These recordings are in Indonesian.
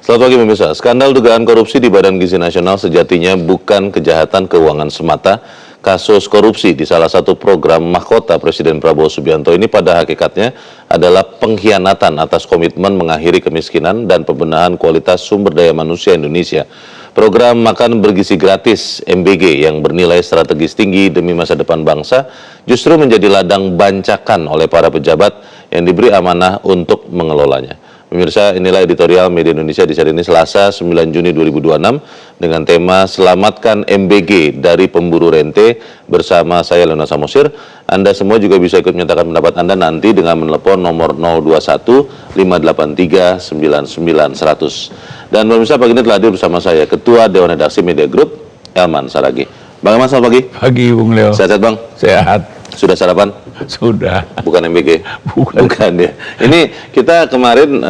Selamat pagi pemirsa. Skandal dugaan korupsi di Badan Gizi Nasional sejatinya bukan kejahatan keuangan semata. Kasus korupsi di salah satu program mahkota Presiden Prabowo Subianto ini pada hakikatnya adalah pengkhianatan atas komitmen mengakhiri kemiskinan dan pembenahan kualitas sumber daya manusia Indonesia. Program makan bergizi gratis MBG yang bernilai strategis tinggi demi masa depan bangsa justru menjadi ladang bancakan oleh para pejabat yang diberi amanah untuk mengelolanya. Pemirsa, inilah editorial Media Indonesia di hari ini Selasa 9 Juni 2026 dengan tema Selamatkan MBG dari Pemburu Rente bersama saya Leona Samosir. Anda semua juga bisa ikut menyatakan pendapat Anda nanti dengan menelepon nomor 021 583 99 100. Dan pemirsa, pagi ini telah hadir bersama saya Ketua Dewan Redaksi Media Group Elman Saragi. Bang Elman, selamat pagi. Pagi Bung Leo. Sehat Bang? Sehat. Sudah sarapan? Sudah. Bukan MBG? Bukan ya. Ini kita kemarin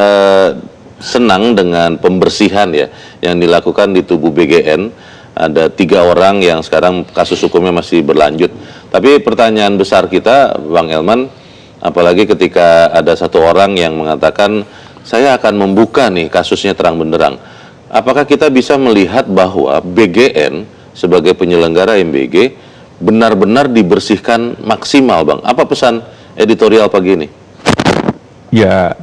senang dengan pembersihan ya yang dilakukan di tubuh BGN. Ada 3 orang yang sekarang kasus hukumnya masih berlanjut. Tapi pertanyaan besar kita, Bang Elman, apalagi ketika ada 1 orang yang mengatakan saya akan membuka nih kasusnya terang benderang. Apakah kita bisa melihat bahwa BGN sebagai penyelenggara MBG benar-benar dibersihkan maksimal, Bang? Apa pesan editorial pagi ini? Ya,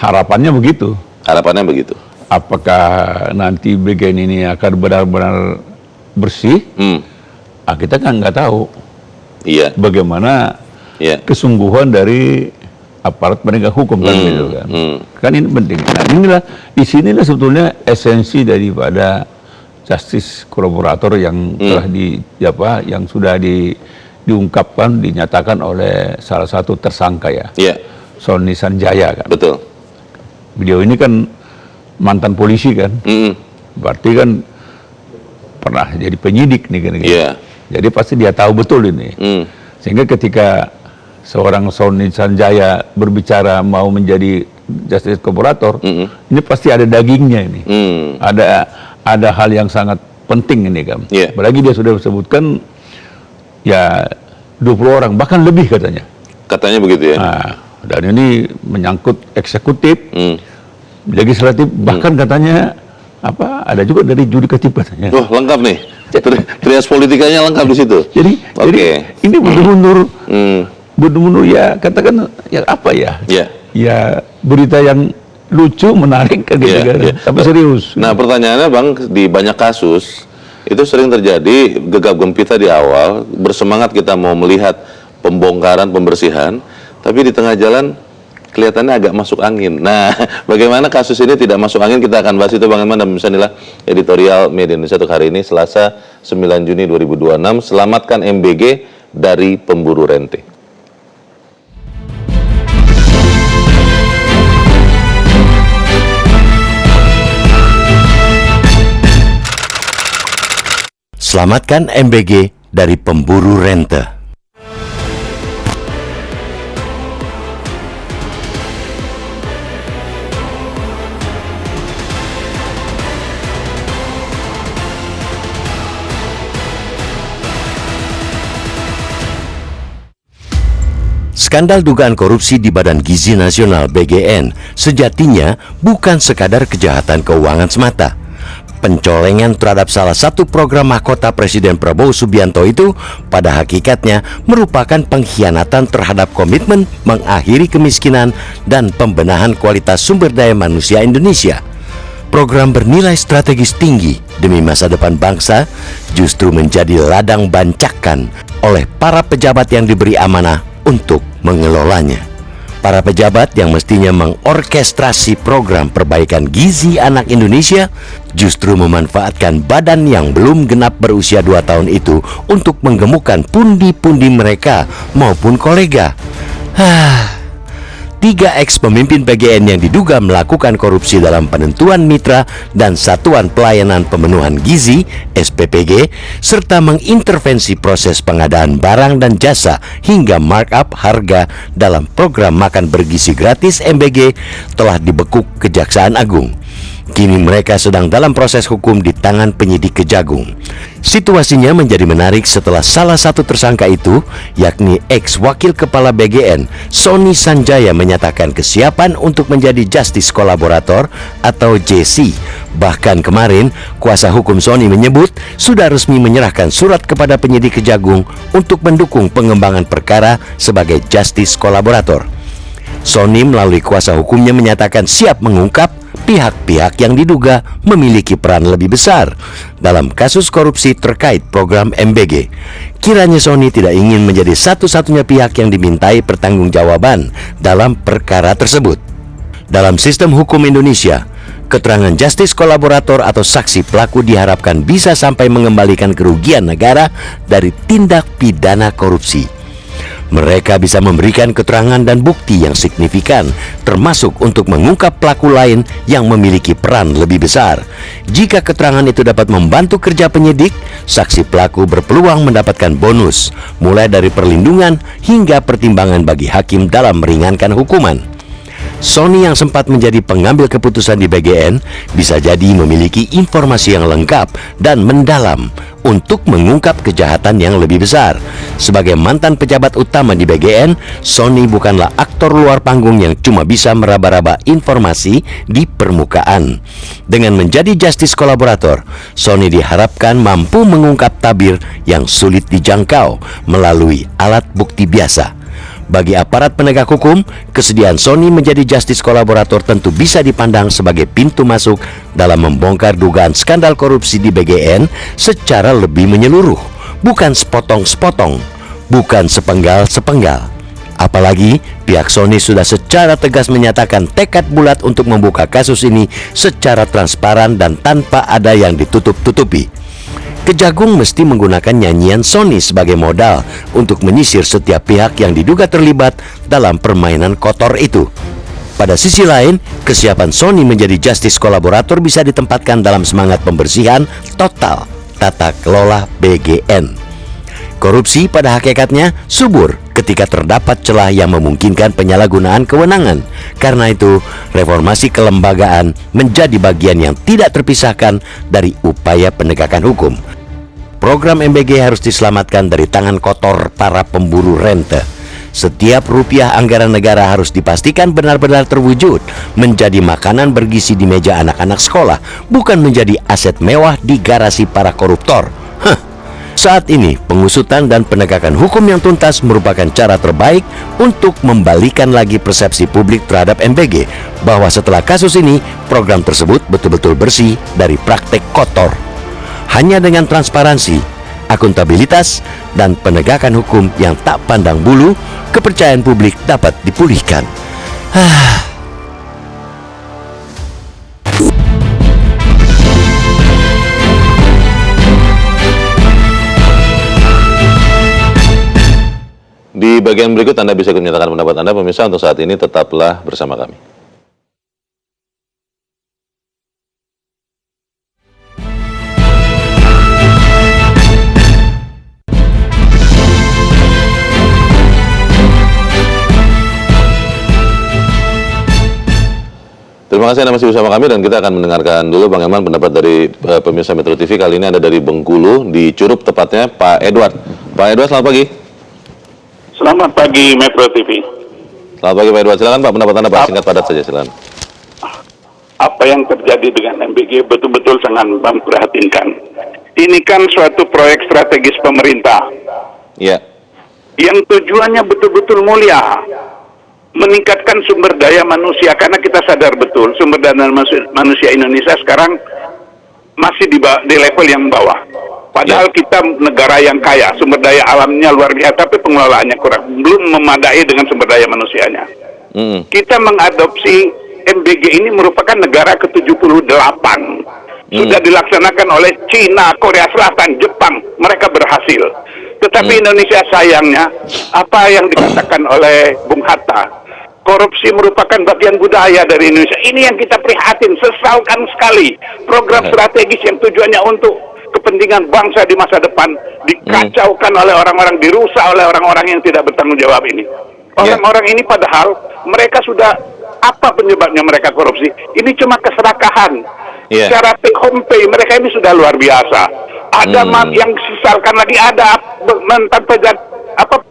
harapannya begitu. Harapannya begitu. Apakah nanti BGN ini akan benar-benar bersih? Kita kan nggak tahu. Iya. Bagaimana kesungguhan dari aparat penegak hukum kan gitu kan. Kan ini penting. Nah, disinilah sebetulnya esensi daripada justice kolaborator yang telah yang sudah diungkapkan, dinyatakan oleh salah satu tersangka ya, Sony Sanjaya kan. Betul. Beliau ini kan mantan polisi kan, berarti kan pernah jadi penyidik nih kan. Jadi pasti dia tahu betul ini. Sehingga ketika seorang Sony Sanjaya berbicara mau menjadi justice kolaborator, ini pasti ada dagingnya ini. Ada hal yang sangat penting ini kan. Apalagi dia sudah sebutkan ya 20 orang, bahkan lebih katanya. Katanya begitu ya. Nah, dan ini menyangkut eksekutif, legislatif, bahkan katanya ada juga dari judikatif katanya. Wah, lengkap nih. Trias politikanya lengkap di situ. Jadi ini benar-benar ya katakan ya apa ya? Ya berita yang lucu, menarik kan gitu kan. Tapi serius. Nah, pertanyaannya Bang, di banyak kasus itu sering terjadi gegap gempita di awal, bersemangat kita mau melihat pembongkaran, pembersihan, tapi di tengah jalan kelihatannya agak masuk angin. Nah, bagaimana kasus ini tidak masuk angin, kita akan bahas itu Bang Elman, dan bisa inilah editorial Media Indonesia untuk hari ini Selasa 9 Juni 2026. Selamatkan MBG dari Pemburu Rente. Selamatkan MBG dari pemburu rente. Skandal dugaan korupsi di Badan Gizi Nasional BGN sejatinya bukan sekadar kejahatan keuangan semata. Pencolengan terhadap salah satu program mahkota Presiden Prabowo Subianto itu pada hakikatnya merupakan pengkhianatan terhadap komitmen mengakhiri kemiskinan dan pembenahan kualitas sumber daya manusia Indonesia. Program bernilai strategis tinggi demi masa depan bangsa justru menjadi ladang bancakan oleh para pejabat yang diberi amanah untuk mengelolanya. Para pejabat yang mestinya mengorkestrasi program perbaikan gizi anak Indonesia justru memanfaatkan badan yang belum genap berusia 2 tahun itu untuk menggemukkan pundi-pundi mereka maupun kolega. 3 ex-pemimpin BGN yang diduga melakukan korupsi dalam penentuan mitra dan Satuan Pelayanan Pemenuhan Gizi (SPPG) serta mengintervensi proses pengadaan barang dan jasa hingga markup harga dalam program makan bergizi gratis MBG telah dibekuk Kejaksaan Agung. Kini mereka sedang dalam proses hukum di tangan penyidik Kejagung. Situasinya menjadi menarik setelah salah satu tersangka itu, yakni ex-wakil kepala BGN, Sony Sanjaya, menyatakan kesiapan untuk menjadi justice kolaborator atau JC. Bahkan kemarin, kuasa hukum Sony menyebut sudah resmi menyerahkan surat kepada penyidik Kejagung untuk mendukung pengembangan perkara sebagai justice kolaborator. Sony melalui kuasa hukumnya menyatakan siap mengungkap pihak-pihak yang diduga memiliki peran lebih besar dalam kasus korupsi terkait program MBG. Kiranya Sony tidak ingin menjadi satu-satunya pihak yang dimintai pertanggungjawaban dalam perkara tersebut. Dalam sistem hukum Indonesia, keterangan justice kolaborator atau saksi pelaku diharapkan bisa sampai mengembalikan kerugian negara dari tindak pidana korupsi. Mereka bisa memberikan keterangan dan bukti yang signifikan, termasuk untuk mengungkap pelaku lain yang memiliki peran lebih besar. Jika keterangan itu dapat membantu kerja penyidik, saksi pelaku berpeluang mendapatkan bonus, mulai dari perlindungan hingga pertimbangan bagi hakim dalam meringankan hukuman. Sony yang sempat menjadi pengambil keputusan di BGN bisa jadi memiliki informasi yang lengkap dan mendalam untuk mengungkap kejahatan yang lebih besar. Sebagai mantan pejabat utama di BGN, Sony bukanlah aktor luar panggung yang cuma bisa meraba-raba informasi di permukaan. Dengan menjadi justice kolaborator, Sony diharapkan mampu mengungkap tabir yang sulit dijangkau melalui alat bukti biasa. Bagi aparat penegak hukum, kesediaan Sony menjadi justice kolaborator tentu bisa dipandang sebagai pintu masuk dalam membongkar dugaan skandal korupsi di BGN secara lebih menyeluruh, bukan sepotong-sepotong, bukan sepenggal-sepenggal. Apalagi pihak Sony sudah secara tegas menyatakan tekad bulat untuk membuka kasus ini secara transparan dan tanpa ada yang ditutup-tutupi. Kejagung mesti menggunakan nyanyian Sony sebagai modal untuk menyisir setiap pihak yang diduga terlibat dalam permainan kotor itu. Pada sisi lain, kesiapan Sony menjadi justice kolaborator bisa ditempatkan dalam semangat pembersihan total tata kelola BGN. Korupsi pada hakikatnya subur ketika terdapat celah yang memungkinkan penyalahgunaan kewenangan. Karena itu, reformasi kelembagaan menjadi bagian yang tidak terpisahkan dari upaya penegakan hukum. Program MBG harus diselamatkan dari tangan kotor para pemburu rente. Setiap rupiah anggaran negara harus dipastikan benar-benar terwujud menjadi makanan bergizi di meja anak-anak sekolah, bukan menjadi aset mewah di garasi para koruptor. Saat ini, pengusutan dan penegakan hukum yang tuntas merupakan cara terbaik untuk membalikan lagi persepsi publik terhadap MBG, bahwa setelah kasus ini, program tersebut betul-betul bersih dari praktek kotor. Hanya dengan transparansi, akuntabilitas, dan penegakan hukum yang tak pandang bulu, kepercayaan publik dapat dipulihkan. Di bagian berikut Anda bisa menyatakan pendapat Anda, pemirsa. Untuk saat ini tetaplah bersama kami. Terima kasih Anda masih bersama kami, dan kita akan mendengarkan dulu Bang Eman pendapat dari pemirsa Metro TV. Kali ini ada dari Bengkulu, di Curup tepatnya, Pak Edward. Pak Edward, selamat pagi. Selamat pagi Metro TV. Selamat pagi Pak Edward, silakan Pak, pendapat Anda Pak, singkat padat saja silakan. Apa yang terjadi dengan MBG betul-betul sangat memprihatinkan. Ini kan suatu proyek strategis pemerintah. Iya. Yang tujuannya betul-betul mulia. Meningkatkan sumber daya manusia, karena kita sadar betul sumber daya manusia Indonesia sekarang masih di level yang bawah. Padahal kita negara yang kaya, sumber daya alamnya luar biasa, tapi pengelolaannya kurang, belum memadai dengan sumber daya manusianya. Kita mengadopsi MBG ini merupakan negara ke-78. Sudah dilaksanakan oleh Cina, Korea Selatan, Jepang, mereka berhasil. Tetapi Indonesia sayangnya, apa yang dikatakan oleh Bung Hatta, korupsi merupakan bagian budaya dari Indonesia. Ini yang kita prihatin, sesalkan sekali. Program strategis yang tujuannya untuk kepentingan bangsa di masa depan dikacaukan oleh orang-orang, dirusak oleh orang-orang yang tidak bertanggung jawab ini. Orang-orang ini padahal mereka sudah Apa penyebabnya mereka korupsi? Ini cuma keserakahan. Iya. Secara take home pay mereka ini sudah luar biasa. Ada yang sisalkan lagi, ada mantan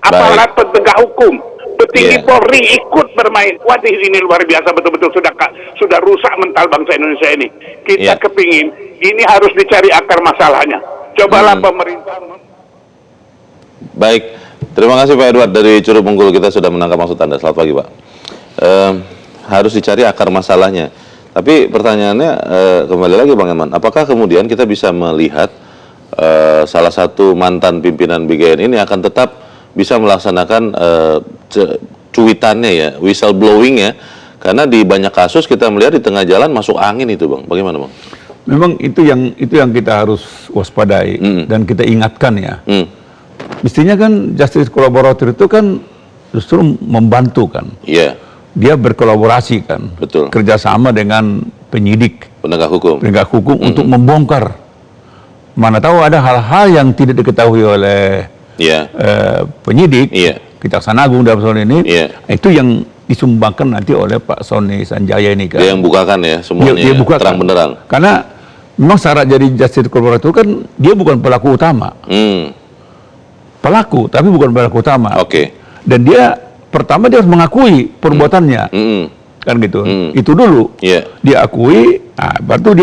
aparat penegak hukum, petinggi Polri ikut bermain. Waduh, ini luar biasa betul-betul, sudah rusak mental bangsa Indonesia ini. Kita kepingin ini harus dicari akar masalahnya. Cobalah pemerintah. Baik, terima kasih Pak Edward dari Curug Bengkulu, kita sudah menangkap maksud Anda. Selamat pagi Pak. Harus dicari akar masalahnya. Tapi pertanyaannya kembali lagi Bang Eman, apakah kemudian kita bisa melihat salah satu mantan pimpinan BGN ini akan tetap bisa melaksanakan cuitannya ya, whistleblowing ya, karena di banyak kasus kita melihat di tengah jalan masuk angin itu Bang, bagaimana Bang? Memang itu yang kita harus waspadai dan kita ingatkan ya. Mestinya kan justice collaborator itu kan justru membantu kan. Iya. Dia berkolaborasi kan. Betul. Kerjasama dengan penyidik, penegak hukum untuk membongkar. Mana tahu ada hal-hal yang tidak diketahui oleh penyidik, Kejaksaan Agung dalam soal ini, itu yang disumbangkan nanti oleh Pak Sony Sanjaya ini kan. Dia yang bukakan ya semuanya, dia bukakan. Terang benderang. Karena memang syarat jadi justice collaborator kan dia bukan pelaku utama. Pelaku, tapi bukan pelaku utama. Oke. Dan dia pertama dia harus mengakui perbuatannya, kan gitu. Itu dulu. Dia akui, nah, baru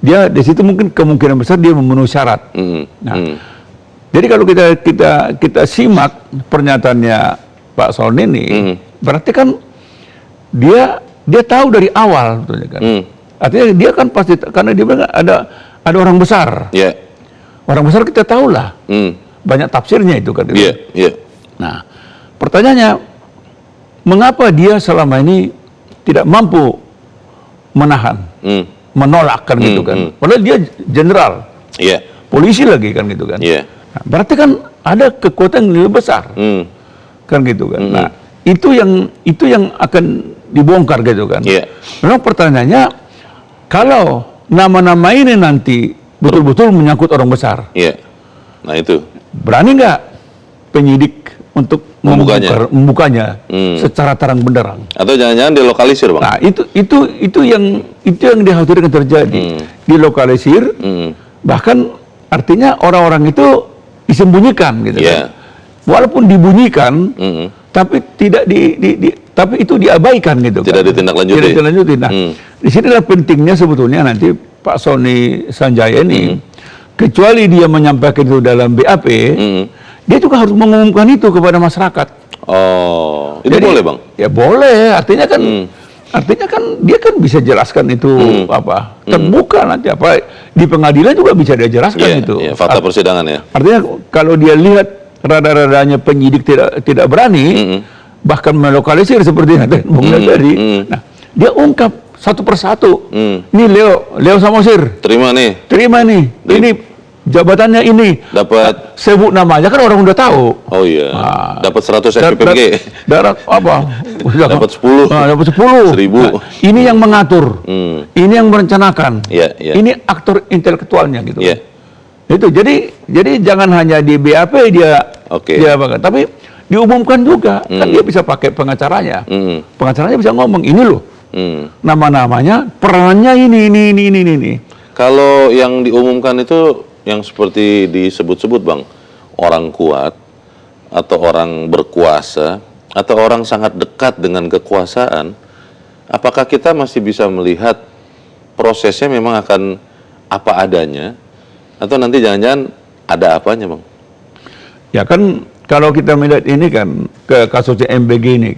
dia di situ mungkin kemungkinan besar dia memenuhi syarat. Nah, jadi kalau kita simak pernyataannya Pak Sony ini, berarti kan dia tahu dari awal, betulnya kan. Artinya dia kan pasti, karena dia bilang ada orang besar. Orang besar kita tahu lah. Banyak tafsirnya itu kan. Nah, pertanyaannya, mengapa dia selama ini tidak mampu menahan, menolak kan gitu kan? Padahal dia jenderal, polisi lagi kan gitu kan. Nah, berarti kan ada kekuatan yang lebih besar, kan gitu kan. Nah, itu yang akan dibongkar gitu kan. Memang pertanyaannya, kalau nama-nama ini nanti betul-betul menyangkut orang besar, nah itu berani nggak penyidik untuk membukanya secara terang benderang? Atau jangan-jangan dilokalisir Bang? Nah itu yang dikhawatirkan terjadi, dilokalisir, bahkan artinya orang-orang itu disembunyikan gitu kan. Walaupun dibunyikan, tapi tidak tapi itu diabaikan gitu kan. Tidak ditindaklanjuti. Nah, di sinilah pentingnya sebetulnya nanti Pak Sony Sanjaya ini, kecuali dia menyampaikan itu dalam BAP, dia juga harus mengumumkan itu kepada masyarakat. Oh, itu jadi, boleh Bang? Ya boleh, artinya kan dia kan bisa jelaskan itu terbuka nanti di pengadilan juga bisa dia jelaskan itu. Fakta persidangan ya. Artinya kalau dia lihat rada-radanya penyidik tidak berani, bahkan melokalisir seperti yang tadi, nah dia ungkap satu persatu. Ini Leo Samosir. Terima nih. Ini jabatannya ini. Dapat sebut namanya kan orang udah tahu. Oh iya. Dapat 100 SPPG. Dapat 10. Dapat 10. 1000. Nah, ini yang mengatur. Ini yang merencanakan. Ini aktor intelektualnya gitu. Itu jadi jangan hanya di BAP dia tapi diumumkan juga. Kan dia bisa pakai pengacaranya. Pengacaranya bisa ngomong ini loh. Nama-namanya, perannya ini. Kalau yang diumumkan itu yang seperti disebut-sebut Bang, orang kuat atau orang berkuasa atau orang sangat dekat dengan kekuasaan, apakah kita masih bisa melihat prosesnya memang akan apa adanya atau nanti jangan-jangan ada apanya Bang? Ya kan kalau kita melihat ini kan ke kasusnya MBG ini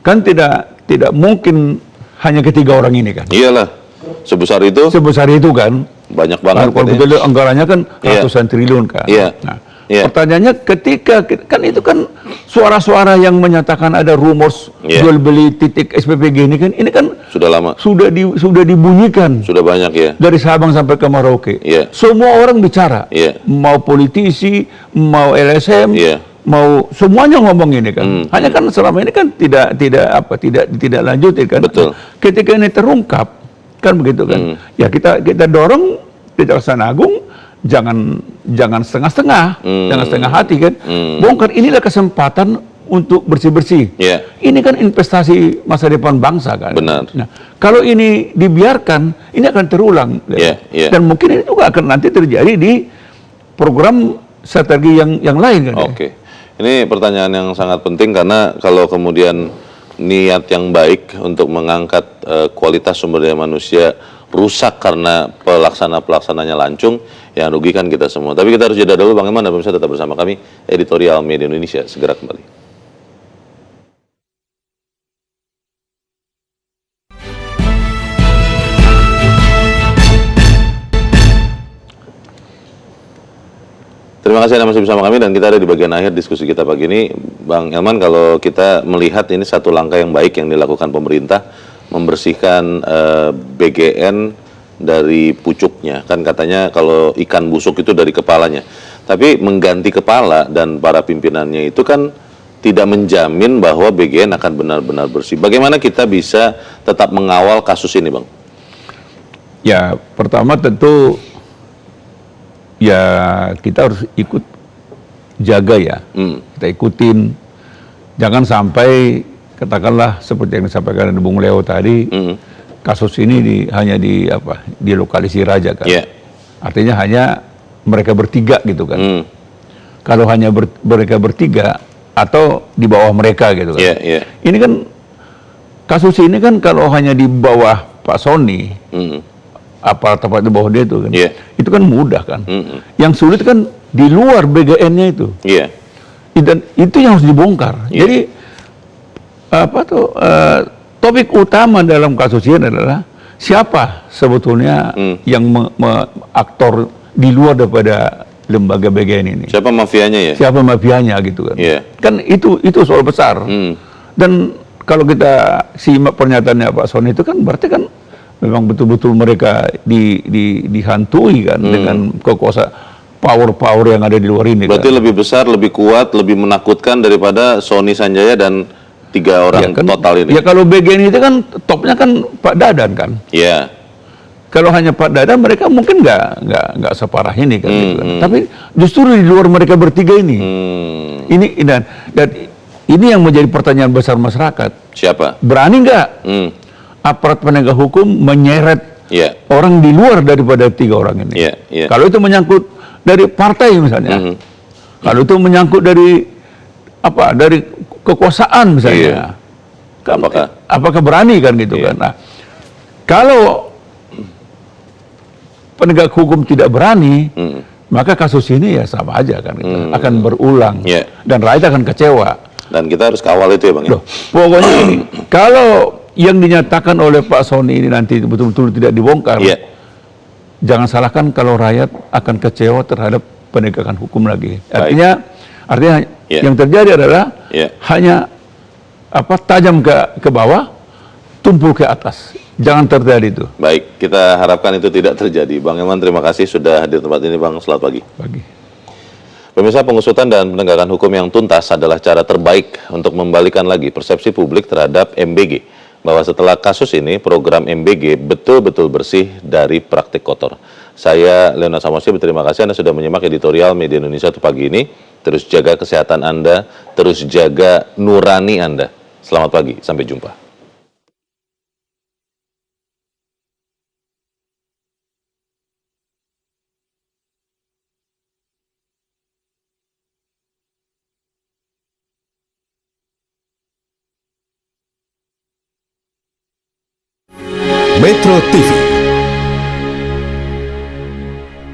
kan tidak mungkin hanya ketiga orang ini kan. Iyalah, sebesar itu kan. Banyak banget. Kalau betul anggarannya kan ratusan triliun kan. Nah, pertanyaannya ketika kan itu kan suara-suara yang menyatakan ada rumors jual beli titik SPPG ini kan sudah lama. Sudah dibunyikan. Sudah banyak ya. Dari Sabang sampai ke Merauke. Semua orang bicara. Mau politisi, mau LSM, mau semuanya ngomong ini kan. Hanya kan selama ini kan tidak lanjutin kan. Betul. Ketika ini terungkap kan begitu kan. Ya kita dorong Kejaksaan Agung jangan setengah-setengah, jangan setengah hati kan. Bongkar, inilah kesempatan untuk bersih-bersih. Yeah. Ini kan investasi masa depan bangsa kan. Benar. Nah, kalau ini dibiarkan, ini akan terulang. Yeah, yeah. Dan mungkin ini juga akan nanti terjadi di program strategi yang lain kan. Oke. Ini pertanyaan yang sangat penting karena kalau kemudian niat yang baik untuk mengangkat kualitas sumber daya manusia rusak karena pelaksananya lancung, yang rugikan kita semua. Tapi kita harus jeda dulu, Bang Eman, dan pemirsa tetap bersama kami, Editorial Media Indonesia, segera kembali. Terima kasih Anda masih bersama kami dan kita ada di bagian akhir diskusi kita pagi ini. Bang Elman, kalau kita melihat ini satu langkah yang baik yang dilakukan pemerintah, membersihkan BGN dari pucuknya. Kan katanya kalau ikan busuk itu dari kepalanya. Tapi mengganti kepala dan para pimpinannya itu kan tidak menjamin bahwa BGN akan benar-benar bersih. Bagaimana kita bisa tetap mengawal kasus ini, Bang? Ya, pertama tentu ya kita harus ikut jaga ya. Kita ikutin, jangan sampai katakanlah seperti yang disampaikan oleh Bung Leo tadi, kasus ini hanya dilokalisir aja kan. Yeah. Artinya hanya mereka bertiga gitu kan. Kalau hanya mereka bertiga atau di bawah mereka gitu kan. Yeah, yeah. Ini kan kasus ini kan kalau hanya di bawah Pak Sony, aparat di bawah dia itu kan, Yeah. itu kan mudah kan. Yang sulit kan di luar BGN-nya itu. Iya. Dan itu yang harus dibongkar. Yeah. Jadi topik utama dalam kasus ini adalah siapa sebetulnya yang aktor di luar daripada lembaga BGN ini. Siapa mafianya ya? Siapa mafianya gitu kan. Yeah. Kan itu soal besar. Dan kalau kita simak pernyataannya Pak Sony itu kan berarti kan memang betul-betul mereka dihantui kan dengan kekuasaan power yang ada di luar ini. Berarti kan. lebih besar, lebih kuat, lebih menakutkan daripada Sony Sanjaya dan 3 orang Ya kan, total ini. Ya kalau BGN itu kan topnya kan Pak Dadan kan. Iya. Kalau hanya Pak Dadan mereka mungkin nggak separah ini kan, gitu kan. Tapi justru di luar mereka bertiga ini. Ini dan ini yang menjadi pertanyaan besar masyarakat. Siapa? Berani nggak aparat penegak hukum menyeret Iya. orang di luar daripada 3 orang ini? Iya, iya. Kalau itu menyangkut dari partai misalnya, kalau itu menyangkut dari dari kekuasaan misalnya, apakah berani kan gitu kan? Nah, kalau penegak hukum tidak berani, maka kasus ini ya sama aja kan, gitu. Akan berulang dan rakyat akan kecewa. Dan kita harus kawal itu ya Bang. Loh, pokoknya ini, kalau yang dinyatakan oleh Pak Sony ini nanti betul-betul tidak dibongkar, jangan salahkan kalau rakyat akan kecewa terhadap penegakan hukum lagi. Artinya yang terjadi adalah hanya tajam ke bawah, tumpul ke atas. Jangan terjadi itu. Baik, kita harapkan itu tidak terjadi. Bang Eman, terima kasih sudah hadir di tempat ini, Bang. Selamat pagi. Pemirsa, pengusutan dan penegakan hukum yang tuntas adalah cara terbaik untuk membalikan lagi persepsi publik terhadap MBG. Bahwa setelah kasus ini, program MBG betul-betul bersih dari praktik kotor. Saya, Leonard Samosir, berterima kasih Anda sudah menyimak Editorial Media Indonesia untuk pagi ini. Terus jaga kesehatan Anda, terus jaga nurani Anda. Selamat pagi, sampai jumpa. Metro TV